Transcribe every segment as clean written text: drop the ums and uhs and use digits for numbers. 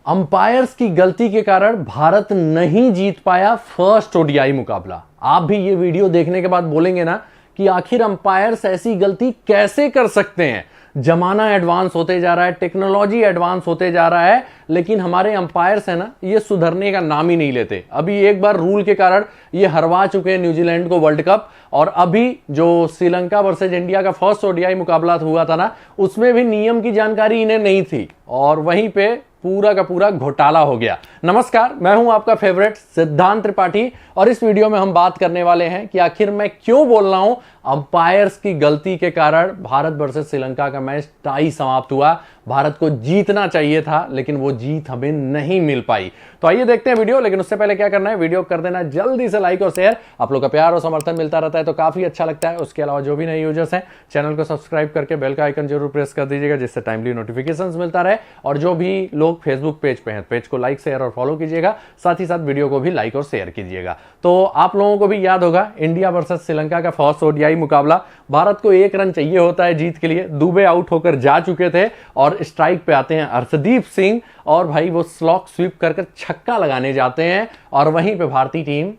Umpires की गलती के कारण भारत नहीं जीत पाया फर्स्ट ओडीआई मुकाबला। आप भी ये वीडियो देखने के बाद बोलेंगे ना कि आखिर अंपायर्स ऐसी गलती कैसे कर सकते हैं। जमाना एडवांस होते जा रहा है, टेक्नोलॉजी एडवांस होते जा रहा है, लेकिन हमारे अंपायर्स है ना, ये सुधरने का नाम ही नहीं लेते। अभी एक बार रूल के कारण ये हरवा चुके हैं न्यूजीलैंड को वर्ल्ड कप, और अभी जो श्रीलंका वर्सेज इंडिया का फर्स्ट ओडीआई मुकाबला हुआ था ना, उसमें भी नियम की जानकारी इन्हें नहीं थी और वहीं पे पूरा का पूरा घोटाला हो गया। नमस्कार, मैं हूं आपका फेवरेट सिद्धांत त्रिपाठी और इस वीडियो में हम बात करने वाले हैं कि आखिर मैं क्यों बोल रहा हूं अंपायर्स की गलती के कारण भारत वर्सेस श्रीलंका का मैच टाई समाप्त हुआ। भारत को जीतना चाहिए था लेकिन वो जीत हमें नहीं मिल पाई। तो आइए देखते हैं वीडियो, लेकिन उससे पहले क्या करना है, वीडियो कर देना जल्दी से लाइक और शेयर। आप लोग का प्यार और समर्थन मिलता रहता है तो काफी अच्छा लगता है। उसके अलावा जो भी नए यूजर्स हैं, चैनल को सब्सक्राइब करके बेल का आइकन जरूर प्रेस कर दीजिएगा, जिससे टाइमली नोटिफिकेशंस मिलता रहे। और जो भी लोग फेसबुक पेज पे हैं, पेज को लाइक शेयर और फॉलो कीजिएगा, साथ ही साथ वीडियो को भी लाइक और शेयर कीजिएगा। तो आप लोगों को भी याद होगा इंडिया वर्सेस श्रीलंका का फर्स्ट ओडीआई मुकाबला, भारत को 1 रन चाहिए होता है जीत के लिए। दुबे आउट होकर जा चुके थे और स्ट्राइक पे आते हैं अर्शदीप सिंह और भाई वो स्लॉक स्वीप कर छक्का लगाने जाते हैं और वहीं पे भारतीय टीम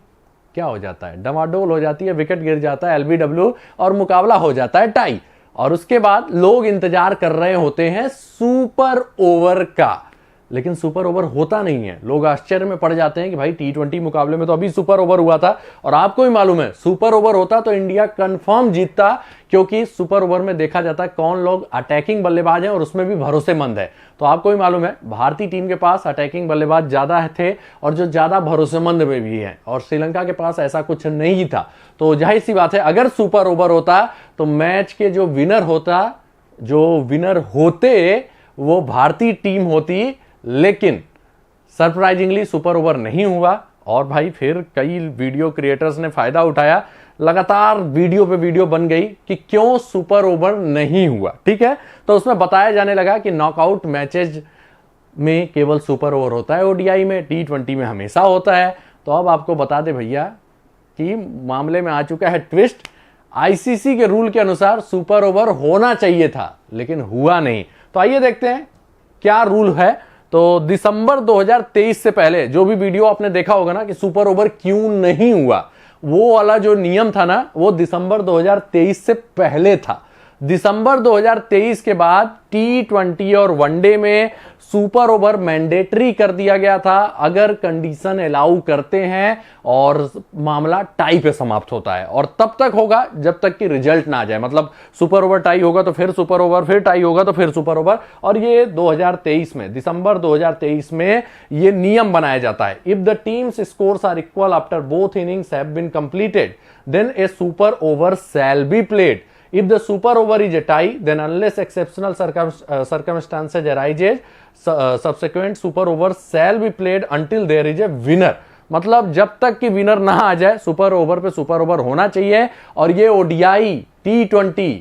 क्या हो जाता है, डमाडोल हो जाती है, विकेट गिर जाता है एलबीडब्ल्यू और मुकाबला हो जाता है टाई। और उसके बाद लोग इंतजार कर रहे होते हैं सुपर ओवर का, लेकिन सुपर ओवर होता नहीं है। लोग आश्चर्य में पड़ जाते हैं कि भाई T20 मुकाबले में तो अभी सुपर ओवर हुआ था, और आपको भी मालूम है सुपर ओवर होता तो इंडिया कंफर्म जीतता, क्योंकि सुपर ओवर में देखा जाता है कौन लोग अटैकिंग बल्लेबाज हैं और उसमें भी भरोसेमंद है। तो आपको भी मालूम है भारतीय टीम के पास अटैकिंग बल्लेबाज ज्यादा थे और जो ज्यादा भरोसेमंद में भी है, और श्रीलंका के पास ऐसा कुछ नहीं था। तो जाहिर सी बात है अगर सुपर ओवर होता तो मैच के जो विनर होते वो भारतीय टीम होती, लेकिन सरप्राइजिंगली सुपर ओवर नहीं हुआ। और भाई फिर कई वीडियो क्रिएटर्स ने फायदा उठाया, लगातार वीडियो पे वीडियो बन गई कि क्यों सुपर ओवर नहीं हुआ। ठीक है, तो उसमें बताया जाने लगा कि नॉकआउट मैचेज में केवल सुपर ओवर होता है, ओडीआई में, T20 में हमेशा होता है। तो अब आपको बता दे भैया कि मामले में आ चुका है ट्विस्ट। आईसीसी के रूल के अनुसार सुपर ओवर होना चाहिए था लेकिन हुआ नहीं। तो आइए देखते हैं क्या रूल है। तो दिसंबर 2023 से पहले जो भी वीडियो आपने देखा होगा ना कि सुपर ओवर क्यों नहीं हुआ, वो वाला जो नियम था ना, वो दिसंबर 2023 से पहले था। दिसंबर 2023 के बाद T20 और वनडे में सुपर ओवर मैंडेटरी कर दिया गया था अगर कंडीशन अलाउ करते हैं और मामला टाई पे समाप्त होता है, और तब तक होगा जब तक कि रिजल्ट ना आ जाए। मतलब सुपर ओवर टाई होगा तो फिर सुपर ओवर, फिर टाई होगा तो फिर सुपर ओवर, और ये 2023 में, दिसंबर 2023 में ये नियम बनाया जाता है। If the teams scores are equal after both innings have been completed then a super over shall be played. If the super over is a tie, then unless exceptional circumstances arises, subsequent super over shall be played until there is a winner. मतलब जब तक कि winner ना आ जाए super over पे super over होना चाहिए, और ये ओडीआई T20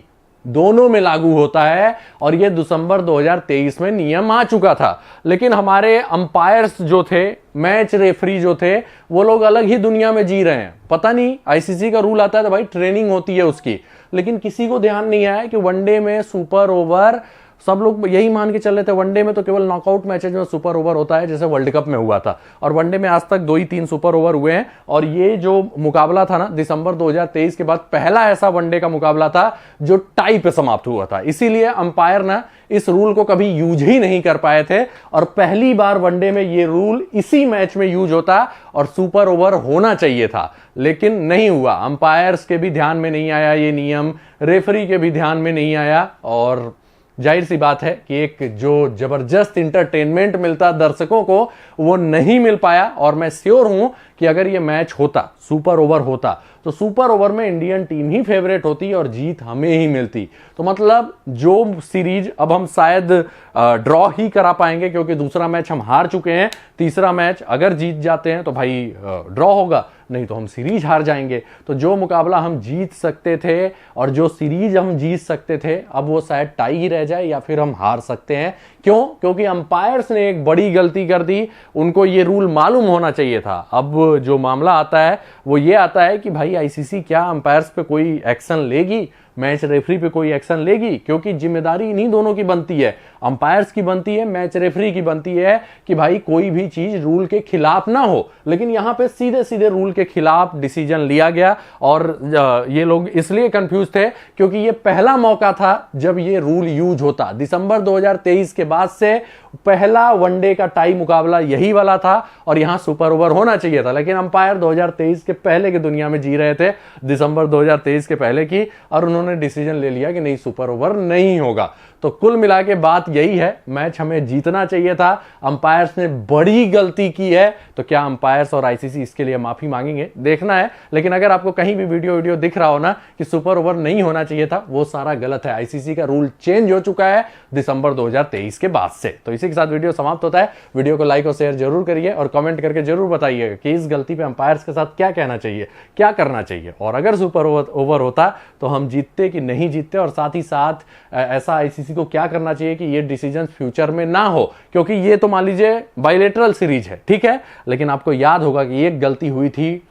दोनों में लागू होता है, और ये दिसंबर 2023 में नियम आ चुका था। लेकिन हमारे अंपायर्स जो थे, मैच रेफरी जो थे, वो लोग अलग ही दुनिया में जी रहे हैं। पता नहीं, आईसीसी का रूल आता है तो भाई ट्रेनिंग होती है उसकी, लेकिन किसी को ध्यान नहीं आया कि वनडे में सुपर ओवर, सब लोग यही मान के चल रहे थे वनडे में तो केवल नॉकआउट मैचेज में सुपर ओवर होता है जैसे वर्ल्ड कप में हुआ था, और वनडे में आज तक 2 ही 3 सुपर ओवर हुए हैं। और ये जो मुकाबला था ना दिसंबर 2023 के बाद पहला ऐसा वनडे का मुकाबला था जो टाई पे समाप्त हुआ था। इसीलिए अंपायर ना इस रूल को कभी यूज ही नहीं कर पाए थे, और पहली बार वनडे में ये रूल इसी मैच में यूज होता और सुपर ओवर होना चाहिए था, लेकिन नहीं हुआ। अंपायर्स के भी ध्यान में नहीं आया ये नियम, रेफरी के भी ध्यान में नहीं आया, और जाहिर सी बात है कि एक जो जबरदस्त इंटरटेनमेंट मिलता दर्शकों को वो नहीं मिल पाया। और मैं श्योर हूं कि अगर ये मैच होता, सुपर ओवर होता, तो सुपर ओवर में इंडियन टीम ही फेवरेट होती और जीत हमें ही मिलती। तो मतलब जो सीरीज अब हम शायद ड्रॉ ही करा पाएंगे, क्योंकि दूसरा मैच हम हार चुके हैं, तीसरा मैच अगर जीत जाते हैं तो भाई ड्रॉ होगा, नहीं तो हम सीरीज हार जाएंगे। तो जो मुकाबला हम जीत सकते थे और जो सीरीज हम जीत सकते थे, अब वो शायद टाई ही रह जाए या फिर हम हार सकते हैं। क्यों? क्योंकि अंपायर्स ने एक बड़ी गलती कर दी, उनको ये रूल मालूम होना चाहिए था। अब जो मामला आता है वो ये आता है कि भाई आईसीसी क्या अंपायर्स पे कोई एक्शन लेगी? मैच रेफरी पे कोई एक्शन लेगी? क्योंकि जिम्मेदारी इन्हीं दोनों की बनती है, अंपायर्स की बनती है, मैच रेफरी की बनती है कि भाई कोई भी चीज रूल के खिलाफ ना हो। लेकिन यहां पे सीधे सीधे रूल के खिलाफ डिसीजन लिया गया और ये लोग इसलिए कंफ्यूज थे क्योंकि ये पहला मौका था जब ये रूल यूज होता। दिसंबर 2023 के बाद से पहला वनडे का टाई मुकाबला यही वाला था और यहां सुपर ओवर होना चाहिए था, लेकिन अंपायर 2023 के पहले की दुनिया में जी रहे थे, दिसंबर 2023 के पहले की, और उन्होंने डिसीजन ले लिया कि नहीं, सुपर ओवर नहीं होगा। तो कुल मिला के बात यही है, मैच हमें जीतना चाहिए था, अंपायर्स ने बड़ी गलती की है। तो क्या अंपायर्स और आईसीसी इसके लिए माफी मांगेंगे, देखना है। लेकिन अगर आपको कहीं भी वीडियो दिख रहा हो ना कि सुपर ओवर नहीं होना चाहिए था, वो सारा गलत है। आईसीसी का रूल चेंज हो चुका है दिसंबर 2023 के बाद से। तो इसी के साथ वीडियो समाप्त होता है। वीडियो को लाइक और शेयर जरूर करिए और कमेंट करके जरूर बताइए कि इस गलती पे अंपायर्स के साथ क्या कहना चाहिए, क्या करना चाहिए, और अगर सुपर ओवर होता तो हम जीतते कि नहीं जीतते, और साथ ही साथ ऐसा आईसीसी को क्या करना चाहिए कि ये डिसीजन फ्यूचर में ना हो। क्योंकि ये तो मान लीजिए बायलैटरल सीरीज है, ठीक है, लेकिन आपको याद होगा कि एक गलती हुई थी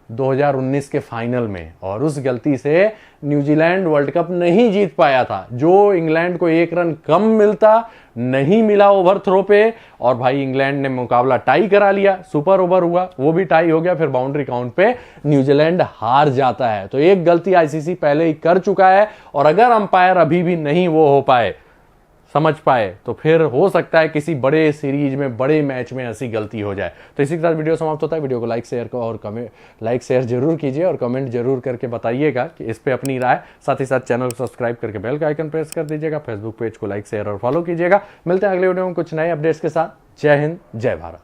2019 के फाइनल में, और उस गलती से न्यूजीलैंड वर्ल्ड कप नहीं जीत पाया था। जो इंग्लैंड को 1 रन कम मिलता, नहीं मिला ओवर थ्रो पे, और भाई इंग्लैंड ने मुकाबला टाई करा लिया, सुपर ओवर हुआ, वो भी टाई हो गया, फिर बाउंड्री काउंट पे न्यूजीलैंड हार जाता है। तो एक गलती आईसीसी पहले ही कर चुका है, और अगर अंपायर अभी भी नहीं वो हो पाए, समझ पाए, तो फिर हो सकता है किसी बड़े सीरीज में, बड़े मैच में ऐसी गलती हो जाए। तो इसी के साथ वीडियो समाप्त होता है। वीडियो को लाइक शेयर जरूर कीजिए और कमेंट जरूर करके बताइएगा कि इस पे अपनी राय। साथ ही साथ चैनल को सब्सक्राइब करके बेल का आइकन प्रेस कर दीजिएगा। फेसबुक पेज को लाइक शेयर और फॉलो कीजिएगा। मिलते हैं अगले वीडियो में कुछ नए अपडेट्स के साथ। जय हिंद, जय भारत।